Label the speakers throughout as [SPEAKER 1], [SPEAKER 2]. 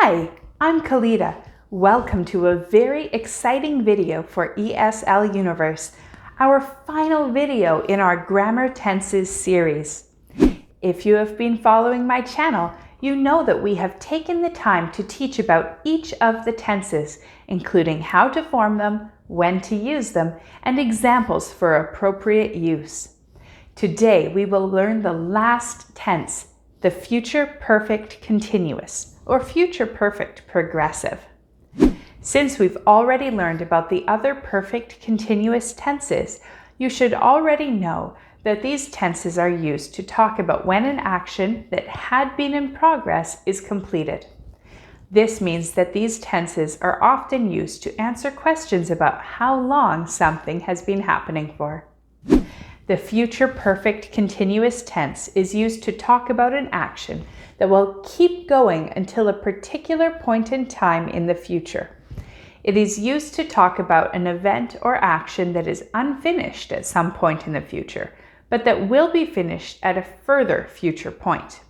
[SPEAKER 1] Hi, I'm Kalita. Welcome to a very exciting video for ESL Universe, our final video in our Grammar Tenses series. If you have been following my channel, you know that we have taken the time to teach about each of the tenses, including how to form them, when to use them, and examples for appropriate use. Today we will learn the last tense, the future perfect continuous, or future perfect progressive. Since we've already learned about the other perfect continuous tenses, you should already know that these tenses are used to talk about when an action that had been in progress is completed. This means that these tenses are often used to answer questions about how long something has been happening for. The future perfect continuous tense is used to talk about an action that will keep going until a particular point in time in the future. It is used to talk about an event or action that is unfinished at some point in the future, but that will be finished at a further future point.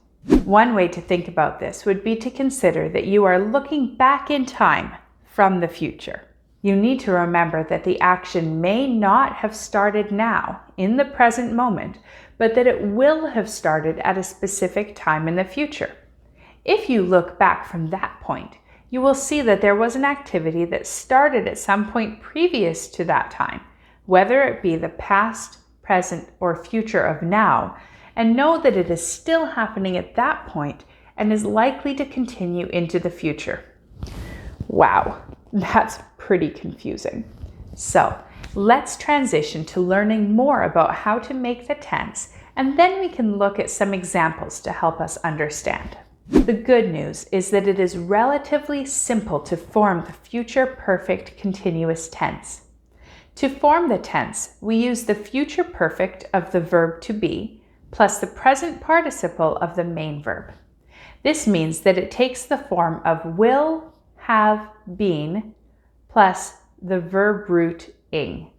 [SPEAKER 1] One way to think about this would be to consider that you are looking back in time from the future. You need to remember that the action may not have started now, in the present moment, but that it will have started at a specific time in the future. If you look back from that point, you will see that there was an activity that started at some point previous to that time, whether it be the past, present, or future of now, and know that it is still happening at that point and is likely to continue into the future. Wow, that's pretty confusing. So let's transition to learning more about how to make the tense, and then we can look at some examples to help us understand. The good news is that it is relatively simple to form the future perfect continuous tense. To form the tense, we use the future perfect of the verb to be plus the present participle of the main verb. This means that it takes the form of will, have, been, plus the verb root ing.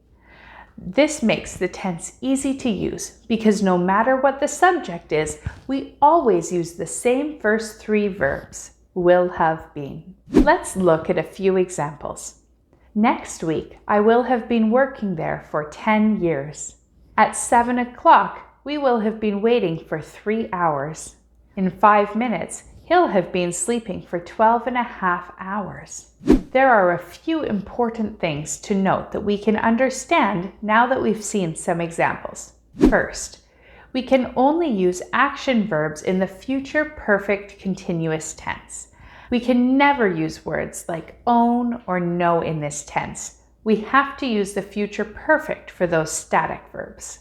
[SPEAKER 1] This makes the tense easy to use because no matter what the subject is, we always use the same first three verbs, will, have, been. Let's look at a few examples. Next week, I will have been working there for 10 years. At 7 o'clock, we will have been waiting for 3 hours. In 5 minutes, he'll have been sleeping for 12.5 hours. There are a few important things to note that we can understand now that we've seen some examples. First, we can only use action verbs in the future perfect continuous tense. We can never use words like own or know in this tense. We have to use the future perfect for those static verbs.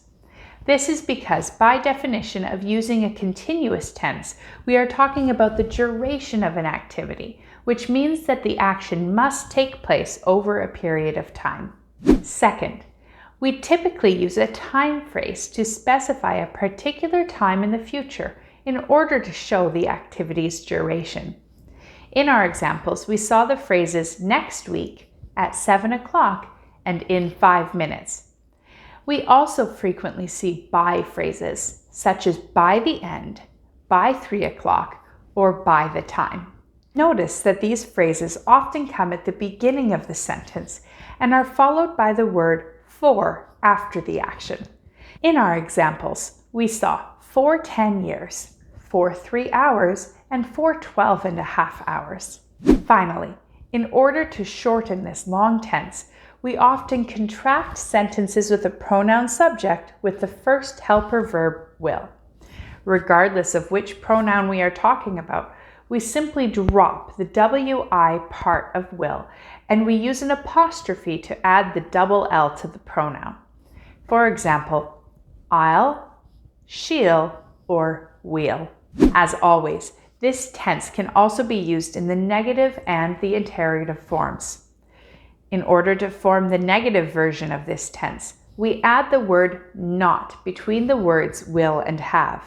[SPEAKER 1] This is because, by definition of using a continuous tense, we are talking about the duration of an activity, which means that the action must take place over a period of time. Second, we typically use a time phrase to specify a particular time in the future in order to show the activity's duration. In our examples, we saw the phrases next week, at 7 o'clock, and in 5 minutes. We also frequently see by phrases, such as by the end, by 3 o'clock, or by the time. Notice that these phrases often come at the beginning of the sentence and are followed by the word for after the action. In our examples, we saw for 10 years, for 3 hours, and for 12.5 hours. Finally, in order to shorten this long tense, we often contract sentences with a pronoun subject with the first helper verb will. Regardless of which pronoun we are talking about, we simply drop the wi part of will, and we use an apostrophe to add the double L to the pronoun. For example, I'll, she'll, or we'll. As always, this tense can also be used in the negative and the interrogative forms. In order to form the negative version of this tense, we add the word not between the words will and have.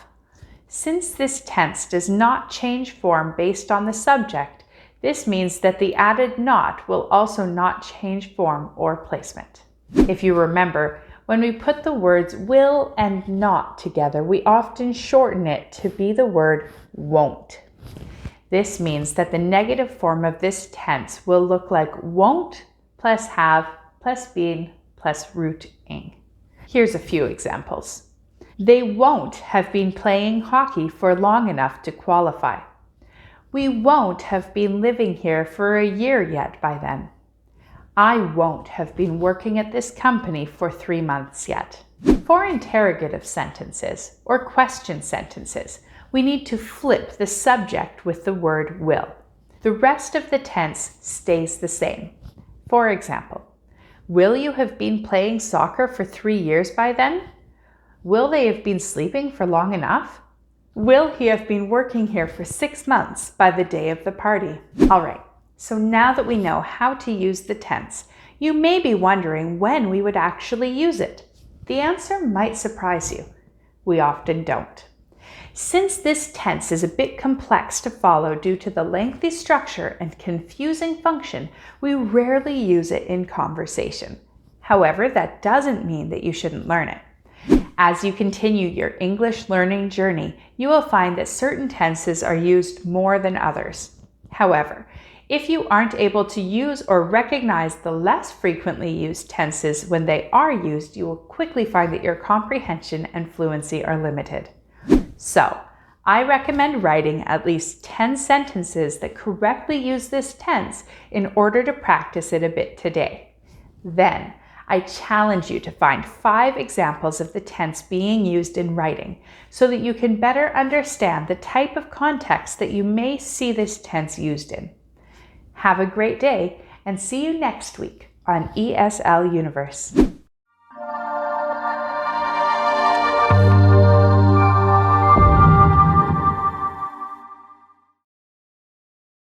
[SPEAKER 1] Since this tense does not change form based on the subject, this means that the added not will also not change form or placement. If you remember, when we put the words will and not together, we often shorten it to be the word won't. This means that the negative form of this tense will look like won't plus have plus been plus root ing. Here's a few examples. They won't have been playing hockey for long enough to qualify. We won't have been living here for a year yet by then. I won't have been working at this company for 3 months yet. For interrogative sentences or question sentences, we need to flip the subject with the word will. The rest of the tense stays the same. For example, will you have been playing soccer for 3 years by then? Will they have been sleeping for long enough? Will he have been working here for 6 months by the day of the party? All right, so now that we know how to use the tense, you may be wondering when we would actually use it. The answer might surprise you. We often don't. Since this tense is a bit complex to follow due to the lengthy structure and confusing function, we rarely use it in conversation. However, that doesn't mean that you shouldn't learn it. As you continue your English learning journey, you will find that certain tenses are used more than others. However, if you aren't able to use or recognize the less frequently used tenses when they are used, you will quickly find that your comprehension and fluency are limited. So, I recommend writing at least 10 sentences that correctly use this tense in order to practice it a bit today. Then, I challenge you to find 5 examples of the tense being used in writing so that you can better understand the type of context that you may see this tense used in. Have a great day and see you next week on ESL Universe.